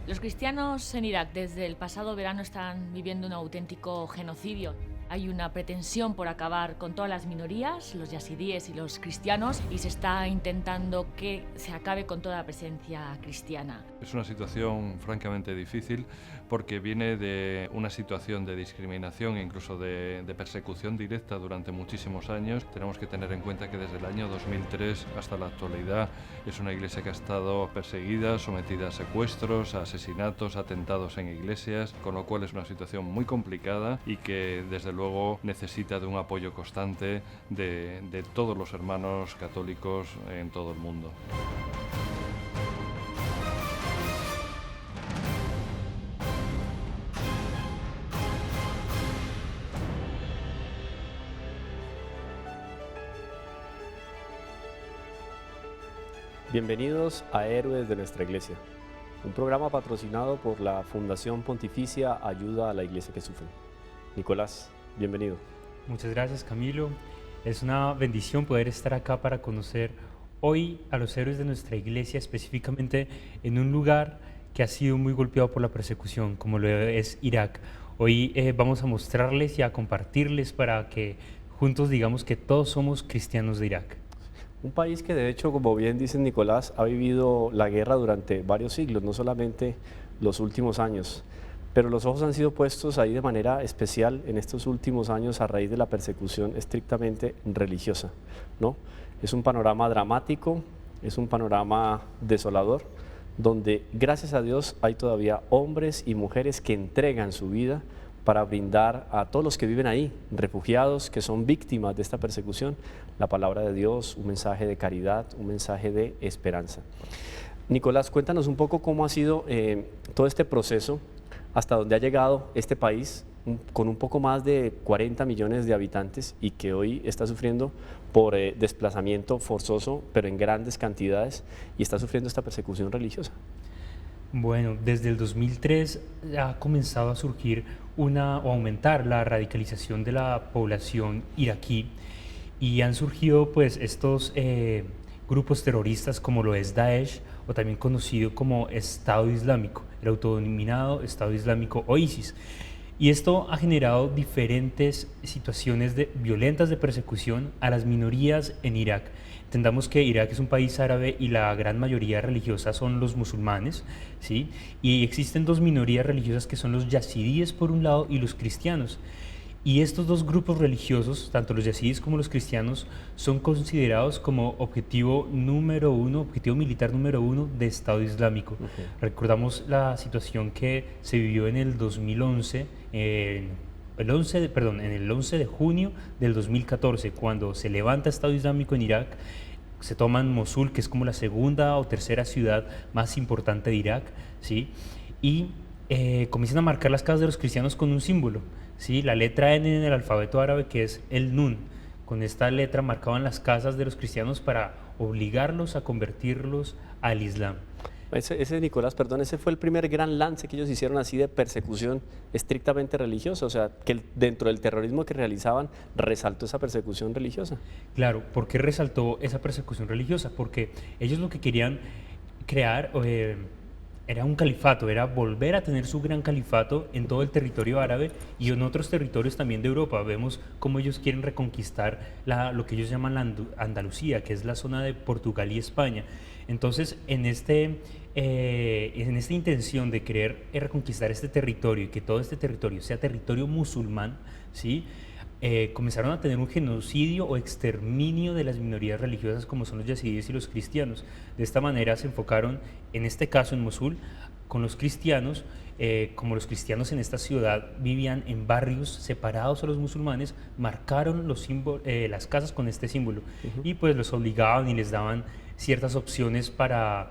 Los cristianos en Irak desde el pasado verano están viviendo un auténtico genocidio. Hay una pretensión por acabar con todas las minorías, los yazidíes y los cristianos, y se está intentando que se acabe con toda la presencia cristiana. Es una situación francamente difícil porque viene de una situación de discriminación e incluso de persecución directa durante muchísimos años. Tenemos que tener en cuenta que desde el año 2003 hasta la actualidad es una iglesia que ha estado perseguida, sometida a secuestros, a asesinatos, atentados en iglesias, con lo cual es una situación muy complicada y que desde luego necesita de un apoyo constante de todos los hermanos católicos en todo el mundo. Bienvenidos a Héroes de nuestra Iglesia, un programa patrocinado por la Fundación Pontificia Ayuda a la Iglesia que Sufre. Nicolás, bienvenido. Muchas gracias, Camilo. Es una bendición poder estar acá para conocer hoy a los héroes de nuestra iglesia, específicamente en un lugar que ha sido muy golpeado por la persecución, como lo es Irak. Hoy vamos a mostrarles y a compartirles para que juntos digamos que todos somos cristianos de Irak. Un país que de hecho, como bien dice Nicolás, ha vivido la guerra durante varios siglos, no solamente los últimos años. Pero los ojos han sido puestos ahí de manera especial en estos últimos años a raíz de la persecución estrictamente religiosa, ¿no? Es un panorama dramático, es un panorama desolador, donde gracias a Dios hay todavía hombres y mujeres que entregan su vida para brindar a todos los que viven ahí, refugiados que son víctimas de esta persecución, la palabra de Dios, un mensaje de caridad, un mensaje de esperanza. Nicolás, cuéntanos un poco cómo ha sido todo este proceso, hasta donde ha llegado este país con un poco más de 40 millones de habitantes y que hoy está sufriendo por desplazamiento forzoso, pero en grandes cantidades, y está sufriendo esta persecución religiosa. Bueno, desde el 2003 ha comenzado a surgir o aumentar la radicalización de la población iraquí y han surgido pues estos grupos terroristas como lo es Daesh o también conocido como Estado Islámico, el autodenominado Estado Islámico o ISIS. Y esto ha generado diferentes situaciones violentas de persecución a las minorías en Irak. Entendamos que Irak es un país árabe y la gran mayoría religiosa son los musulmanes, ¿sí? Y existen dos minorías religiosas que son los yazidíes por un lado y los cristianos. Y estos dos grupos religiosos, tanto los yazidíes como los cristianos, son considerados como objetivo militar número uno de Estado Islámico. Recordamos la situación que se vivió en el 2011, en el 11 de junio del 2014, cuando se levanta Estado Islámico en Irak, se toman Mosul, que es como la segunda o tercera ciudad más importante de Irak, ¿sí? Y comienzan a marcar las casas de los cristianos con un símbolo, ¿sí? La letra N en el alfabeto árabe, que es el Nun. Con esta letra marcaban las casas de los cristianos para obligarlos a convertirlos al Islam. Nicolás, perdón, ese fue el primer gran lance que ellos hicieron así de persecución estrictamente religiosa, o sea, que dentro del terrorismo que realizaban resaltó esa persecución religiosa. Claro, ¿por qué resaltó esa persecución religiosa? Porque ellos lo que querían crear era un califato, era volver a tener su gran califato en todo el territorio árabe y en otros territorios también de Europa. Vemos cómo ellos quieren reconquistar lo que ellos llaman la Andalucía, que es la zona de Portugal y España. Entonces, en esta intención de querer reconquistar este territorio y que todo este territorio sea territorio musulmán, ¿sí? Comenzaron a tener un genocidio o exterminio de las minorías religiosas como son los yazidíes y los cristianos. De esta manera se enfocaron, en este caso en Mosul, con los cristianos. Como los cristianos en esta ciudad vivían en barrios separados a los musulmanes, marcaron las casas con este símbolo y pues los obligaban y les daban ciertas opciones para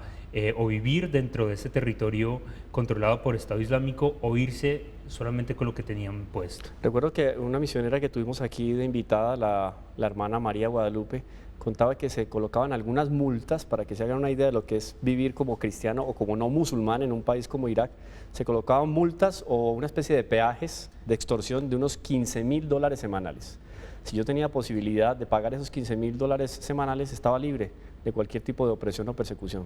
o vivir dentro de este territorio controlado por Estado Islámico o irse solamente con lo que tenían puesto. Recuerdo que una misionera que tuvimos aquí de invitada, la hermana María Guadalupe, contaba que se colocaban algunas multas para que se hagan una idea de lo que es vivir como cristiano o como no musulmán en un país como Irak. Se colocaban multas o una especie de peajes de extorsión de unos $15.000 semanales. Si yo tenía posibilidad de pagar esos $15.000 semanales, estaba libre de cualquier tipo de opresión o persecución.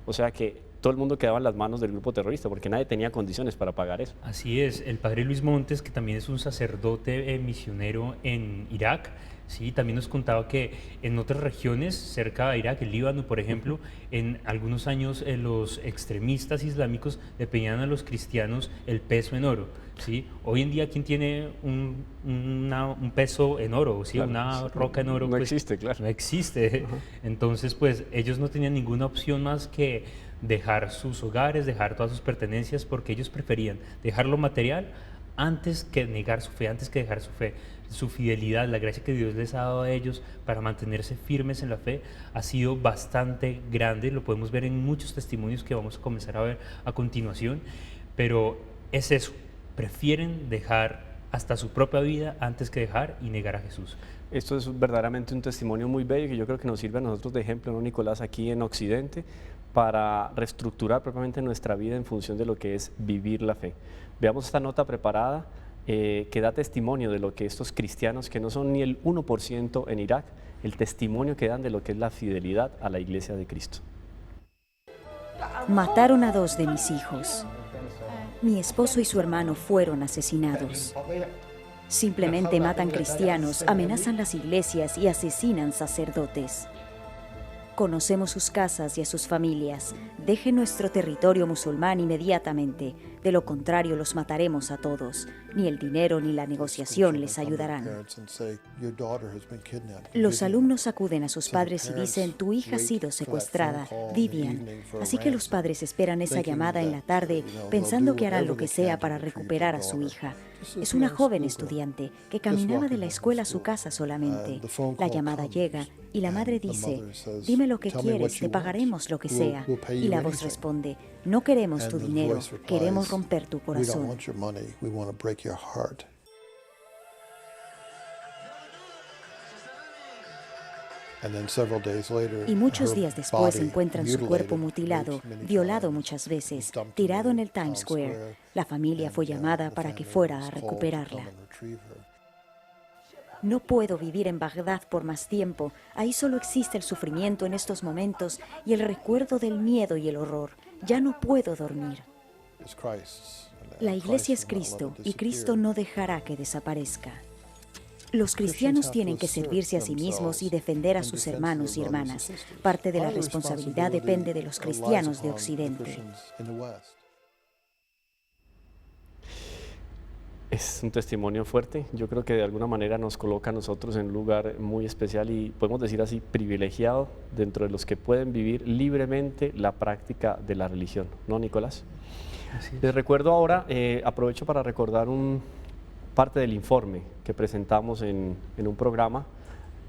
O sea que todo el mundo quedaba en las manos del grupo terrorista porque nadie tenía condiciones para pagar eso. Así es, el padre Luis Montes, que también es un sacerdote misionero en Irak, sí, también nos contaba que en otras regiones cerca de Irak, el Líbano, por ejemplo, en algunos años los extremistas islámicos le pedían a los cristianos el peso en oro. ¿Sí? Hoy en día, ¿quién tiene un peso en oro? ¿Sí? Claro, Una roca en oro. no pues, existe, claro. No existe. Ajá. Entonces, pues ellos no tenían ninguna opción más que dejar sus hogares, dejar todas sus pertenencias, porque ellos preferían dejar lo material antes que negar su fe, antes que dejar su fe. Su fidelidad, la gracia que Dios les ha dado a ellos para mantenerse firmes en la fe ha sido bastante grande. Lo podemos ver en muchos testimonios que vamos a comenzar a ver a continuación, pero es eso. Prefieren dejar hasta su propia vida antes que dejar y negar a Jesús. Esto es verdaderamente un testimonio muy bello que yo creo que nos sirve a nosotros de ejemplo, ¿no, Nicolás? Aquí en Occidente, para reestructurar propiamente nuestra vida en función de lo que es vivir la fe. Veamos esta nota preparada que da testimonio de lo que estos cristianos, que no son ni el 1% en Irak, el testimonio que dan de lo que es la fidelidad a la Iglesia de Cristo. Mataron a 2 de mis hijos. Mi esposo y su hermano fueron asesinados. Simplemente matan cristianos, amenazan las iglesias y asesinan sacerdotes. Conocemos sus casas y a sus familias. Dejen nuestro territorio musulmán inmediatamente. De lo contrario, los mataremos a todos. Ni el dinero ni la negociación les ayudarán. Los alumnos acuden a sus padres y dicen, tu hija ha sido secuestrada, Vivian. Así que los padres esperan esa llamada en la tarde, pensando que harán lo que sea para recuperar a su hija. Es una joven estudiante que caminaba de la escuela a su casa solamente. La llamada llega y la madre dice, dime lo que quieres, te pagaremos lo que sea. Y la voz responde, no queremos tu dinero, queremos romper tu corazón. Y muchos días después encuentran su cuerpo mutilado, violado muchas veces, tirado en el Times Square. La familia fue llamada para que fuera a recuperarla. No puedo vivir en Bagdad por más tiempo. Ahí solo existe el sufrimiento en estos momentos y el recuerdo del miedo y el horror. Ya no puedo dormir. La iglesia es Cristo y Cristo no dejará que desaparezca. Los cristianos tienen que servirse a sí mismos y defender a sus hermanos y hermanas. Parte de la responsabilidad depende de los cristianos de Occidente. Es un testimonio fuerte, yo creo que de alguna manera nos coloca a nosotros en un lugar muy especial y podemos decir así, privilegiado dentro de los que pueden vivir libremente la práctica de la religión, ¿no, Nicolás? Les recuerdo ahora, aprovecho para recordar parte del informe que presentamos en un programa,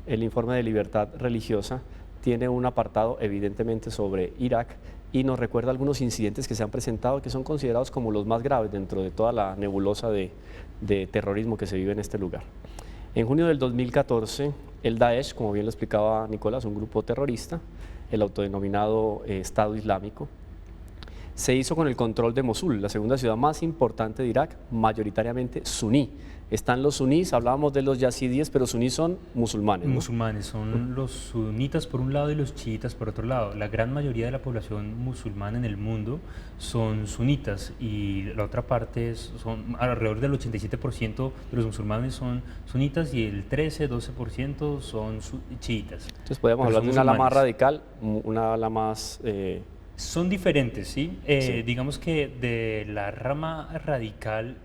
el informe de libertad religiosa, tiene un apartado evidentemente sobre Irak y nos recuerda algunos incidentes que se han presentado que son considerados como los más graves dentro de toda la nebulosa de terrorismo que se vive en este lugar. En junio del 2014, el Daesh, como bien lo explicaba Nicolás, un grupo terrorista, el autodenominado Estado Islámico, se hizo con el control de Mosul, la segunda ciudad más importante de Irak, mayoritariamente suní. Están los sunís, hablábamos de los yazidíes, pero sunís son musulmanes, ¿no? Musulmanes, son los sunitas por un lado y los chiitas por otro lado. La gran mayoría de la población musulmana en el mundo son sunitas y la otra parte son alrededor del 87% de los musulmanes son sunitas y el 13-12% son chiitas. Entonces podríamos hablar de una ala más radical, una ala más... Son diferentes, ¿sí? Sí. Digamos que de la rama radical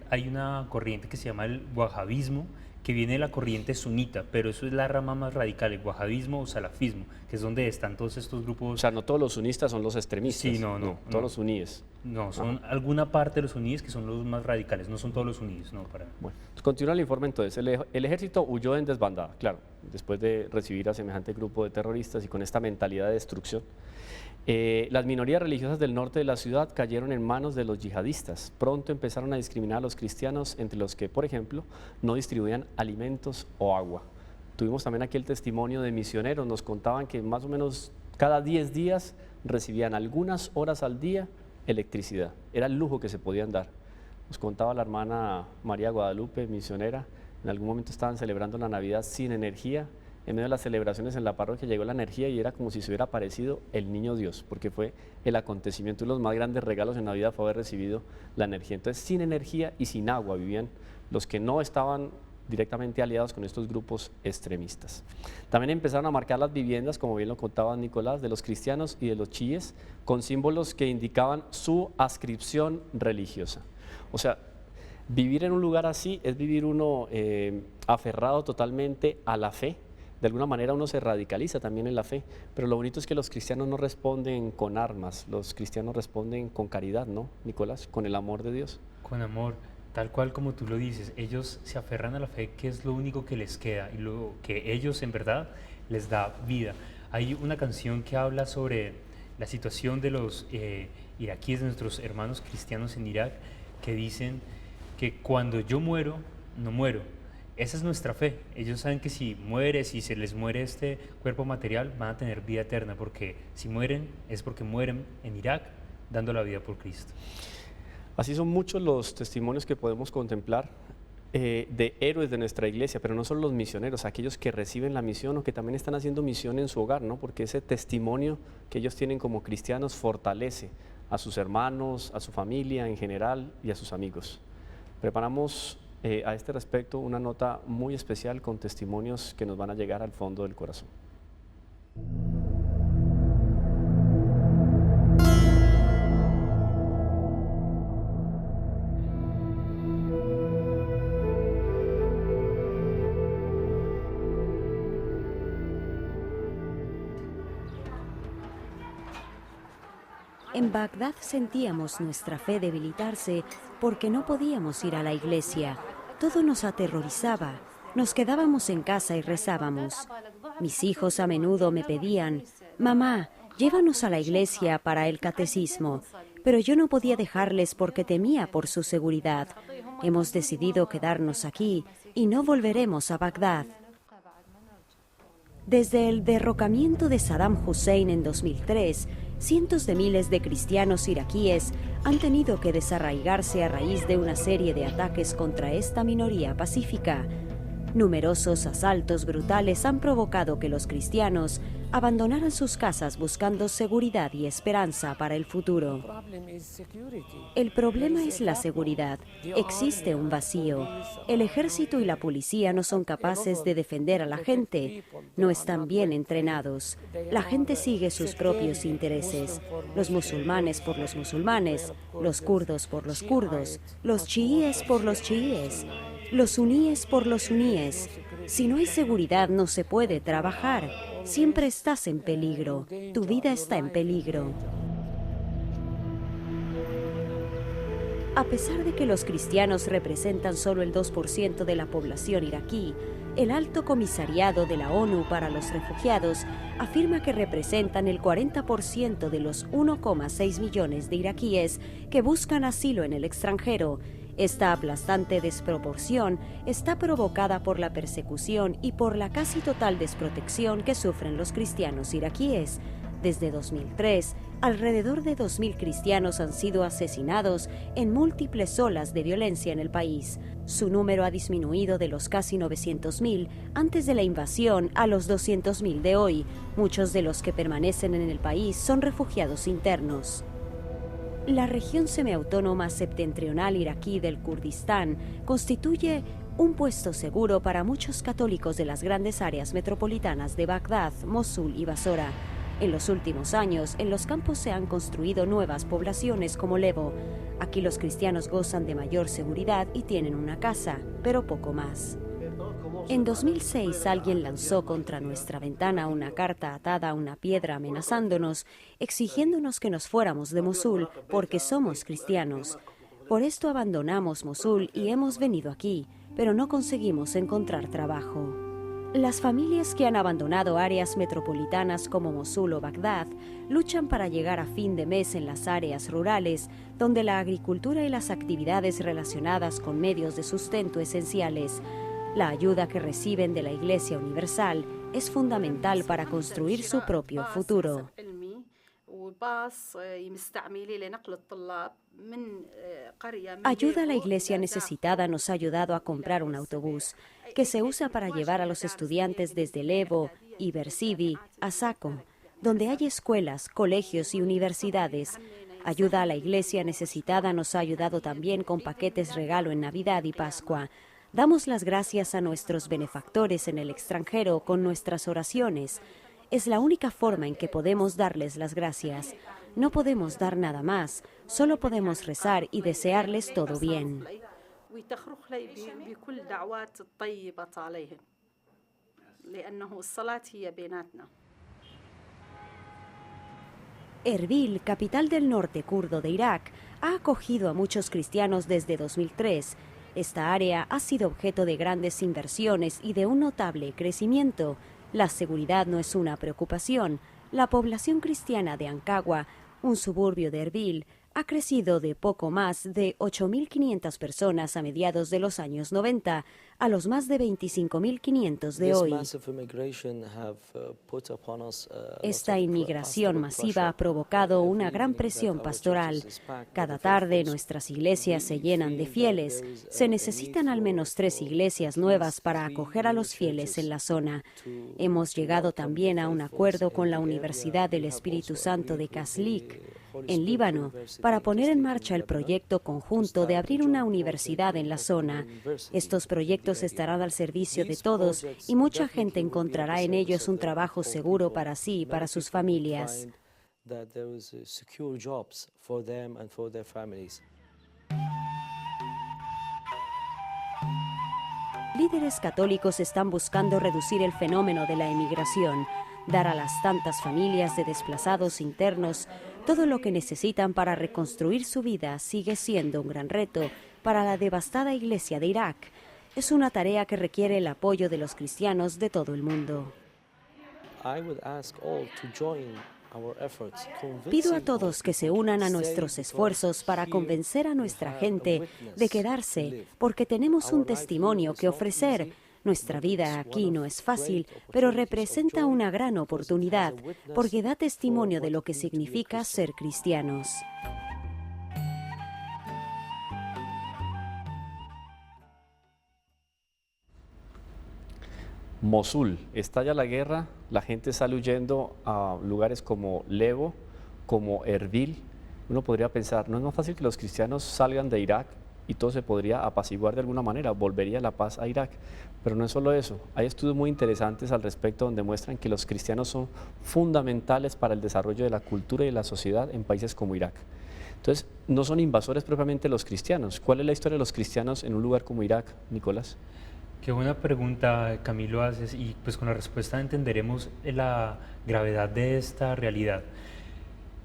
hay una corriente que se llama el wahabismo, que viene de la corriente sunita, pero eso es la rama más radical, el wahabismo o salafismo, que es donde están todos estos grupos. O sea, no todos los sunistas son los extremistas. Sí, no. Todos los suníes. No, son alguna parte de los suníes que son los más radicales, no son todos los suníes, no, para. Bueno, continúa el informe entonces. El ejército huyó en desbandada, claro, después de recibir a semejante grupo de terroristas y con esta mentalidad de destrucción. Las minorías religiosas del norte de la ciudad cayeron en manos de los yihadistas. Pronto empezaron a discriminar a los cristianos, entre los que, por ejemplo, no distribuían alimentos o agua. Tuvimos también aquí el testimonio de misioneros. Nos contaban que más o menos cada 10 días recibían algunas horas al día electricidad. Era el lujo que se podían dar. Nos contaba la hermana María Guadalupe, misionera, en algún momento estaban celebrando la Navidad sin energía en medio de las celebraciones en la parroquia llegó la energía y era como si se hubiera aparecido el niño Dios, porque fue el acontecimiento y los más grandes regalos en Navidad fue haber recibido la energía. Entonces, sin energía y sin agua vivían los que no estaban directamente aliados con estos grupos extremistas. También empezaron a marcar las viviendas, como bien lo contaba Nicolás, de los cristianos y de los chiíes, con símbolos que indicaban su adscripción religiosa. O sea, vivir en un lugar así es vivir uno aferrado totalmente a la fe. De alguna manera uno se radicaliza también en la fe, pero lo bonito es que los cristianos no responden con armas, los cristianos responden con caridad, ¿no, Nicolás? Con el amor de Dios. Con amor. Tal cual como tú lo dices, ellos se aferran a la fe, que es lo único que les queda y lo que ellos en verdad les da vida. Hay una canción que habla sobre la situación de los iraquíes, de nuestros hermanos cristianos en Irak, que dicen que cuando yo muero, no muero. Esa es nuestra fe. Ellos saben que si se les muere este cuerpo material, van a tener vida eterna, porque si mueren es porque mueren en Irak dando la vida por Cristo. Así son muchos los testimonios que podemos contemplar de héroes de nuestra iglesia, pero no solo los misioneros, aquellos que reciben la misión o que también están haciendo misión en su hogar, ¿no? Porque ese testimonio que ellos tienen como cristianos fortalece a sus hermanos, a su familia en general y a sus amigos. Preparamos a este respecto una nota muy especial con testimonios que nos van a llegar al fondo del corazón. En Bagdad sentíamos nuestra fe debilitarse porque no podíamos ir a la iglesia. Todo nos aterrorizaba. Nos quedábamos en casa y rezábamos. Mis hijos a menudo me pedían, «Mamá, llévanos a la iglesia para el catecismo». Pero yo no podía dejarles porque temía por su seguridad. Hemos decidido quedarnos aquí y no volveremos a Bagdad. Desde el derrocamiento de Saddam Hussein en 2003, cientos de miles de cristianos iraquíes han tenido que desarraigarse a raíz de una serie de ataques contra esta minoría pacífica. Numerosos asaltos brutales han provocado que los cristianos abandonaran sus casas buscando seguridad y esperanza para el futuro. El problema es la seguridad. Existe un vacío. El ejército y la policía no son capaces de defender a la gente. No están bien entrenados. La gente sigue sus propios intereses. Los musulmanes por los musulmanes, los kurdos por los kurdos, los chiíes por los chiíes, los suníes por los suníes. Si no hay seguridad no se puede trabajar. Siempre estás en peligro. Tu vida está en peligro. A pesar de que los cristianos representan solo el 2% de la población iraquí, el Alto Comisariado de la ONU para los Refugiados afirma que representan el 40% de los 1,6 millones de iraquíes que buscan asilo en el extranjero. Esta aplastante desproporción está provocada por la persecución y por la casi total desprotección que sufren los cristianos iraquíes. Desde 2003, alrededor de 2.000 cristianos han sido asesinados en múltiples olas de violencia en el país. Su número ha disminuido de los casi 900.000 antes de la invasión a los 200.000 de hoy. Muchos de los que permanecen en el país son refugiados internos. La región semiautónoma septentrional iraquí del Kurdistán constituye un puesto seguro para muchos católicos de las grandes áreas metropolitanas de Bagdad, Mosul y Basora. En los últimos años, en los campos se han construido nuevas poblaciones como Levo. Aquí los cristianos gozan de mayor seguridad y tienen una casa, pero poco más. En 2006 alguien lanzó contra nuestra ventana una carta atada a una piedra amenazándonos, exigiéndonos que nos fuéramos de Mosul porque somos cristianos. Por esto abandonamos Mosul y hemos venido aquí, pero no conseguimos encontrar trabajo. Las familias que han abandonado áreas metropolitanas como Mosul o Bagdad luchan para llegar a fin de mes en las áreas rurales, donde la agricultura y las actividades relacionadas con medios de sustento esenciales. La ayuda que reciben de la Iglesia Universal es fundamental para construir su propio futuro. Ayuda a la iglesia necesitada nos ha ayudado a comprar un autobús que se usa para llevar a los estudiantes desde Levo y Versivi a Saco, donde hay escuelas, colegios y universidades. Ayuda a la iglesia necesitada nos ha ayudado también con paquetes regalo en Navidad y Pascua. Damos las gracias a nuestros benefactores en el extranjero con nuestras oraciones. Es la única forma en que podemos darles las gracias. No podemos dar nada más, solo podemos rezar y desearles todo bien. Erbil, capital del norte kurdo de Irak, ha acogido a muchos cristianos desde 2003. Esta área ha sido objeto de grandes inversiones y de un notable crecimiento. La seguridad no es una preocupación. La población cristiana de Ankagua, un suburbio de Erbil, ha crecido de poco más de 8.500 personas a mediados de los años 90 a los más de 25.500 de hoy. Esta inmigración masiva ha provocado una gran presión pastoral. Cada tarde nuestras iglesias se llenan de fieles. Se necesitan al menos 3 iglesias nuevas para acoger a los fieles en la zona. Hemos llegado también a un acuerdo con la Universidad del Espíritu Santo de Kaslik, en Líbano, para poner en marcha el proyecto conjunto de abrir una universidad en la zona. Estos proyectos estarán al servicio de todos y mucha gente encontrará en ellos un trabajo seguro para sí y para sus familias. Líderes católicos están buscando reducir el fenómeno de la emigración, dar a las tantas familias de desplazados internos todo lo que necesitan para reconstruir su vida. Sigue siendo un gran reto para la devastada Iglesia de Irak. Es una tarea que requiere el apoyo de los cristianos de todo el mundo. Pido a todos que se unan a nuestros esfuerzos para convencer a nuestra gente de quedarse, porque tenemos un testimonio que ofrecer. Nuestra vida aquí no es fácil, pero representa una gran oportunidad, porque da testimonio de lo que significa ser cristianos. Mosul, estalla la guerra, la gente sale huyendo a lugares como Levo, como Erbil. Uno podría pensar, no es más fácil que los cristianos salgan de Irak y todo se podría apaciguar de alguna manera, volvería la paz a Irak. Pero no es solo eso, hay estudios muy interesantes al respecto donde muestran que los cristianos son fundamentales para el desarrollo de la cultura y de la sociedad en países como Irak. Entonces, no son invasores propiamente los cristianos. ¿Cuál es la historia de los cristianos en un lugar como Irak, Nicolás? Qué buena pregunta, Camilo, haces, y pues con la respuesta entenderemos la gravedad de esta realidad.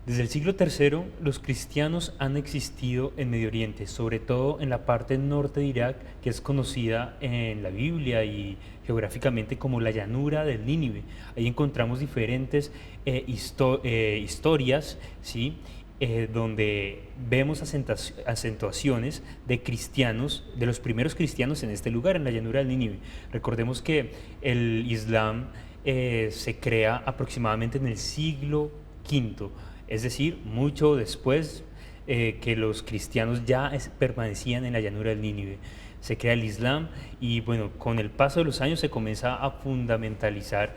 Desde el siglo III, los cristianos han existido en Medio Oriente, sobre todo en la parte norte de Irak, que es conocida en la Biblia y geográficamente como la llanura del Nínive. Ahí encontramos diferentes historias, ¿sí? Donde vemos acentuaciones de cristianos, de los primeros cristianos en este lugar, en la llanura del Nínive. Recordemos que el Islam se crea aproximadamente en el siglo V, es decir, mucho después que los cristianos ya permanecían en la llanura del Nínive. Se crea el Islam y bueno, con el paso de los años se comienza a fundamentalizar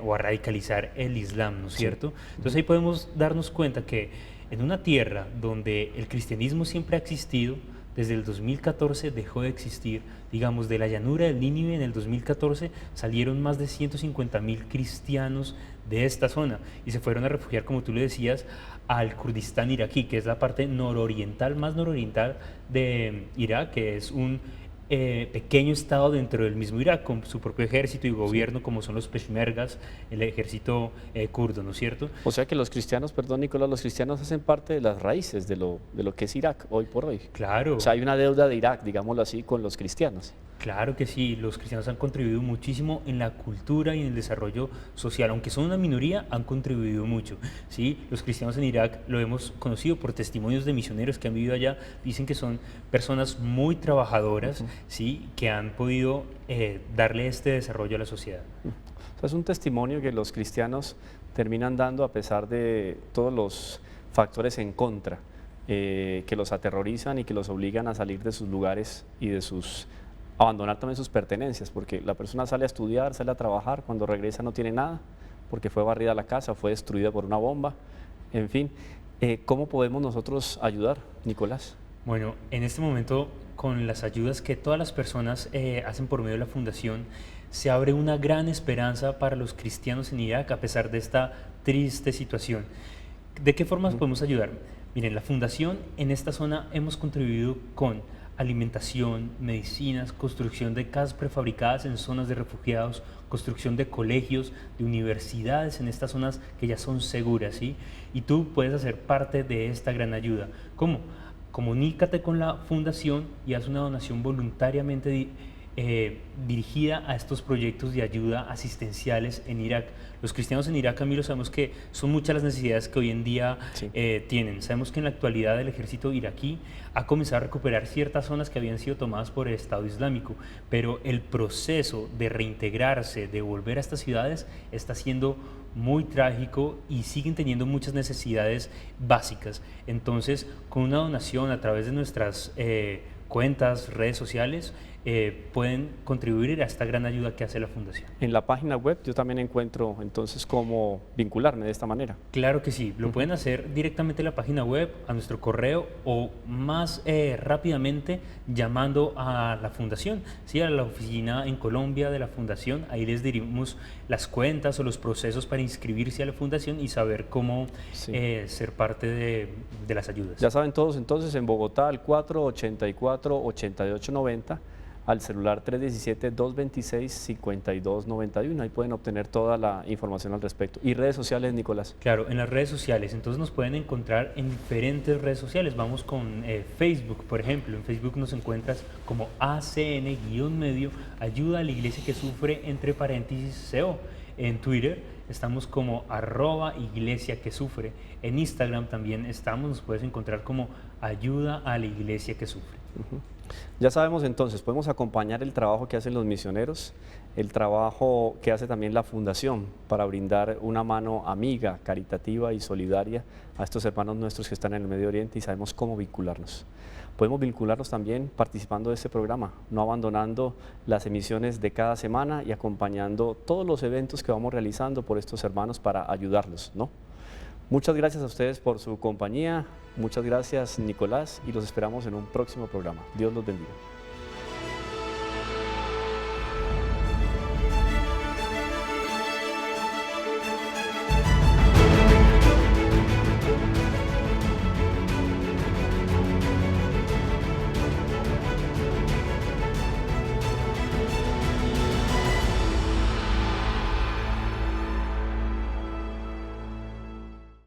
o a radicalizar el Islam, ¿no es cierto? Entonces ahí podemos darnos cuenta que en una tierra donde el cristianismo siempre ha existido, desde el 2014 dejó de existir. Digamos, de la llanura del Nínive en el 2014 salieron más de 150.000 cristianos de esta zona y se fueron a refugiar, como tú le decías, al Kurdistán iraquí, que es la parte nororiental, más nororiental de Irak, que es un pequeño estado dentro del mismo Irak, con su propio ejército y gobierno, como son los peshmergas, el ejército kurdo, ¿no es cierto? O sea que los cristianos, perdón Nicolás, los cristianos hacen parte de las raíces de lo que es Irak hoy por hoy. Claro. O sea, hay una deuda de Irak, digámoslo así, con los cristianos. Claro que sí, los cristianos han contribuido muchísimo en la cultura y en el desarrollo social, aunque son una minoría, han contribuido mucho, ¿sí? Los cristianos en Irak lo hemos conocido por testimonios de misioneros que han vivido allá, dicen que son personas muy trabajadoras, ¿sí? Que han podido darle este desarrollo a la sociedad. Es un testimonio que los cristianos terminan dando a pesar de todos los factores en contra que los aterrorizan y que los obligan a salir de sus lugares y abandonar también sus pertenencias, porque la persona sale a estudiar, sale a trabajar, cuando regresa no tiene nada, porque fue barrida la casa, fue destruida por una bomba, en fin. ¿Cómo podemos nosotros ayudar, Nicolás? Bueno, en este momento, con las ayudas que todas las personas hacen por medio de la Fundación, se abre una gran esperanza para los cristianos en Irak a pesar de esta triste situación. ¿De qué formas podemos ayudar? Miren, la Fundación en esta zona hemos contribuido con alimentación, medicinas, construcción de casas prefabricadas en zonas de refugiados, construcción de colegios, de universidades en estas zonas que ya son seguras, ¿sí? Y tú puedes hacer parte de esta gran ayuda. ¿Cómo? Comunícate con la Fundación y haz una donación voluntariamente dirigida a estos proyectos de ayuda asistenciales en Irak. Los cristianos en Irak, Camilo, sabemos que son muchas las necesidades que hoy en día tienen. Sabemos que en la actualidad el ejército iraquí ha comenzado a recuperar ciertas zonas que habían sido tomadas por el Estado Islámico, pero el proceso de reintegrarse, de volver a estas ciudades, está siendo muy trágico y siguen teniendo muchas necesidades básicas. Entonces, con una donación a través de nuestras cuentas, redes sociales, pueden contribuir a esta gran ayuda que hace la Fundación. En la página web yo también encuentro entonces cómo vincularme de esta manera. Claro que sí, lo pueden hacer directamente en la página web, a nuestro correo o más rápidamente llamando a la Fundación, ¿sí? A la oficina en Colombia de la Fundación. Ahí les dirigimos las cuentas o los procesos para inscribirse a la Fundación y saber cómo ser parte de las ayudas. Ya saben todos entonces, en Bogotá al 484-8890, al celular 317-226-5291. Ahí pueden obtener toda la información al respecto. ¿Y redes sociales, Nicolás? Claro, en las redes sociales. Entonces nos pueden encontrar en diferentes redes sociales. Vamos con Facebook, por ejemplo. En Facebook nos encuentras como ACN-medio, Ayuda a la Iglesia que Sufre, entre paréntesis, CO. En Twitter estamos como @Iglesia que Sufre. En Instagram también estamos, nos puedes encontrar como Ayuda a la Iglesia que Sufre. Ya sabemos entonces, podemos acompañar el trabajo que hacen los misioneros, el trabajo que hace también la Fundación para brindar una mano amiga, caritativa y solidaria a estos hermanos nuestros que están en el Medio Oriente, y sabemos cómo vincularnos. Podemos vincularnos también participando de este programa, no abandonando las emisiones de cada semana y acompañando todos los eventos que vamos realizando por estos hermanos para ayudarlos, ¿no? Muchas gracias a ustedes por su compañía, muchas gracias, Nicolás, y los esperamos en un próximo programa. Dios los bendiga.